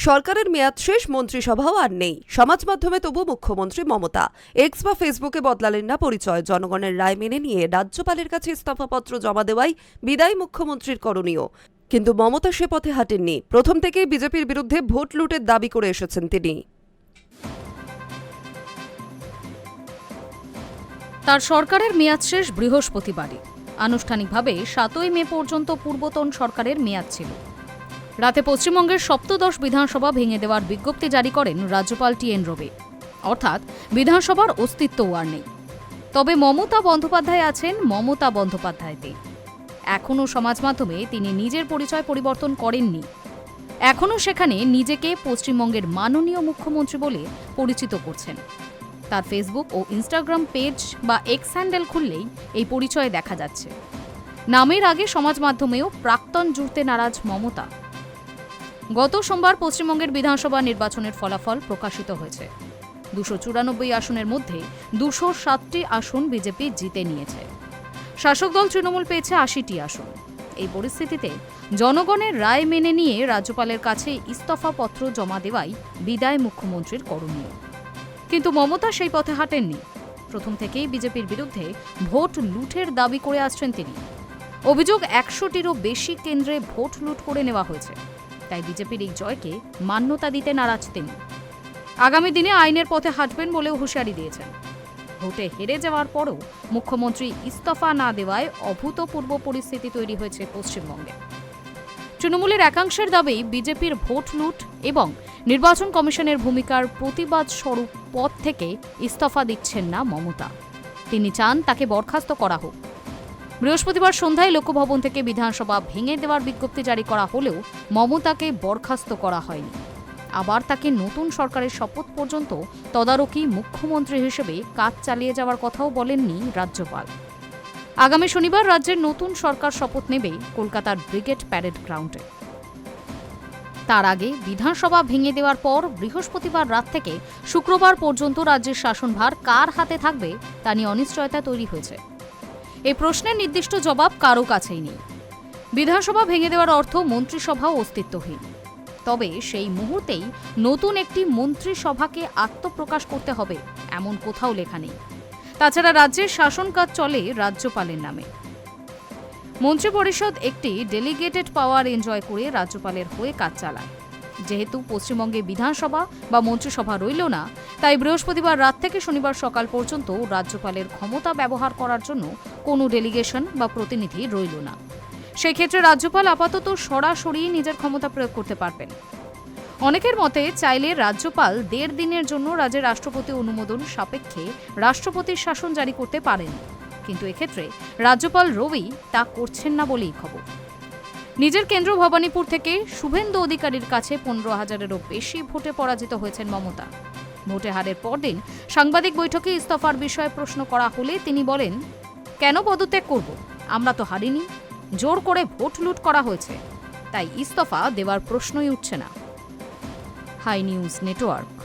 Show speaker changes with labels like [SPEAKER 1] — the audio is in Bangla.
[SPEAKER 1] সরকারের মেয়াদ শেষ, মন্ত্রিসভাও আর নেই। সমাজ মাধ্যমে তবু মুখ্যমন্ত্রী মমতা এক্স বা ফেসবুকে বদলালেন না পরিচয়। জনগণের রায় মেনে নিয়ে রাজ্যপালের কাছে ইস্তফাপত্র জমা দেওয়াই বিদায় মুখ্যমন্ত্রীর করণীয়। কিন্তু মমতা সে পথে হাঁটেননি। প্রথম থেকেই বিজেপির বিরুদ্ধে ভোট লুটের দাবি করে এসেছেন তিনি।
[SPEAKER 2] তার সরকারের মেয়াদ শেষ বৃহস্পতিবারই। আনুষ্ঠানিকভাবে 7ই মে পর্যন্ত পূর্বতন সরকারের মেয়াদ ছিল। রাতে পশ্চিমবঙ্গের সপ্তদশ বিধানসভা ভেঙে দেওয়ার বিজ্ঞপ্তি জারি করেন রাজ্যপাল টি.এন. রবি। অর্থাৎ বিধানসভার অস্তিত্বও আর নেই। তবে মমতা বন্দ্যোপাধ্যায় আছেন মমতা বন্দ্যোপাধ্যায়তেই। এখনও সমাজ মাধ্যমে তিনি নিজের পরিচয় পরিবর্তন করেননি। এখনও সেখানে নিজেকে পশ্চিমবঙ্গের মাননীয় মুখ্যমন্ত্রী বলে পরিচিত করছেন। তার ফেসবুক ও ইনস্টাগ্রাম পেজ বা এক্স হ্যান্ডেল খুললেই এই পরিচয় দেখা যাচ্ছে। নামের আগে সমাজ মাধ্যমেও প্রাক্তন জুড়তে নারাজ মমতা। গত সোমবার পশ্চিমবঙ্গের বিধানসভা নির্বাচনের ফলাফল প্রকাশিত হয়েছে। 294 আসনের মধ্যে 207টি আসন বিজেপি জিতে নিয়েছে। শাসক দল তৃণমূল পেয়েছে 80টি আসন। এই পরিস্থিতিতে জনগণের রায় মেনে নিয়ে রাজ্যপালের কাছে ইস্তফাপত্র জমা দেওয়াই বিদায় মুখ্যমন্ত্রীর করণীয়। কিন্তু মমতা সেই পথে হাঁটেননি। প্রথম থেকেই বিজেপির বিরুদ্ধে ভোট লুটের দাবি করে আসছেন তিনি। অভিযোগ 100টিরও বেশি কেন্দ্রে ভোট লুট করে নেওয়া হয়েছে। তাই বিজেপির এই জয়কে মান্যতা দিতে নারাজ তিনি। আগামী দিনে আইনের পথে হাঁটবেন বলেও হুঁশিয়ারি দিয়েছেন। ভোটে হেরে যাওয়ার পরও মুখ্যমন্ত্রী ইস্তফা না দেওয়ায় অভূতপূর্ব পরিস্থিতি তৈরি হয়েছে পশ্চিমবঙ্গে। তৃণমূলের একাংশের দাবি, বিজেপির ভোট লুট এবং নির্বাচন কমিশনের ভূমিকার প্রতিবাদ স্বরূপ পদ থেকে ইস্তফা দিচ্ছেন না মমতা। তিনি চান তাকে বরখাস্ত করা হোক। বৃহস্পতিবার সন্ধ্যায় লোকভবন থেকে বিধানসভা ভেঙে দেওয়ার বিজ্ঞপ্তি জারি করা হলেও মমতাকে বরখাস্ত করা হয়নি। আবার তাকে নতুন সরকারের শপথ পর্যন্ত তদারকি মুখ্যমন্ত্রী হিসেবে কাজ চালিয়ে যাওয়ার কথাও বলেননি রাজ্যপাল। আগামী শনিবার রাজ্যের নতুন সরকার শপথ নেবে কলকাতার ব্রিগেড প্যারেড গ্রাউন্ডে। তার আগে বিধানসভা ভেঙে দেওয়ার পর বৃহস্পতিবার রাত থেকে শুক্রবার পর্যন্ত রাজ্যের শাসনভার কার হাতে থাকবে তা নিয়ে অনিশ্চয়তা তৈরি হয়েছে। এই প্রশ্নের নির্দিষ্ট জবাব কারও কাছেই নেই। বিধানসভা ভেঙে দেওয়ার অর্থ মন্ত্রিসভাও অস্তিত্বহীন। তবে সেই মুহূর্তেই নতুন একটি মন্ত্রিসভাকে আত্মপ্রকাশ করতে হবে এমন কোথাও লেখা নেই। তাছাড়া রাজ্যের শাসন কাজ চলে রাজ্যপালের নামে। মন্ত্রিপরিষদ একটি ডেলিগেটেড পাওয়ার এনজয় করে রাজ্যপালের হয়ে কাজ চালায়। যেহেতু পশ্চিমবঙ্গে বিধানসভা বা মন্ত্রিসভা রইল না, তাই বৃহস্পতিবার রাত থেকে শনিবার সকাল পর্যন্ত রাজ্যপালের ক্ষমতা ব্যবহার করার জন্য কোনো ডেলিগেশন বা প্রতিনিধি রইল না। সেক্ষেত্রে রাজ্যপাল আপাতত সরাসরি নিজের ক্ষমতা প্রয়োগ করতে পারবেন। অনেকের মতে চাইলে রাজ্যপাল 1.5 দিনের জন্য রাজ্যের রাষ্ট্রপতি অনুমোদন সাপেক্ষে রাষ্ট্রপতির শাসন জারি করতে পারেন। কিন্তু এক্ষেত্রে রাজ্যপাল রবি তা করছেন না বলেই খবর। নিজের কেন্দ্র ভবানীপুর থেকে শুভেন্দু অধিকারীর কাছে 15,000-এরও বেশি ভোটে পরাজিত হয়েছেন মমতা। ভোটে হারের পরদিন সাংবাদিক বৈঠকে ইস্তফার বিষয়ে প্রশ্ন করা হলে তিনি বলেন, কেন পদত্যাগ করব? আমরা তো হারিনি, জোর করে ভোট লুট করা হয়েছে, তাই ইস্তফা দেওয়ার প্রশ্নই উঠছে না। Hi News network.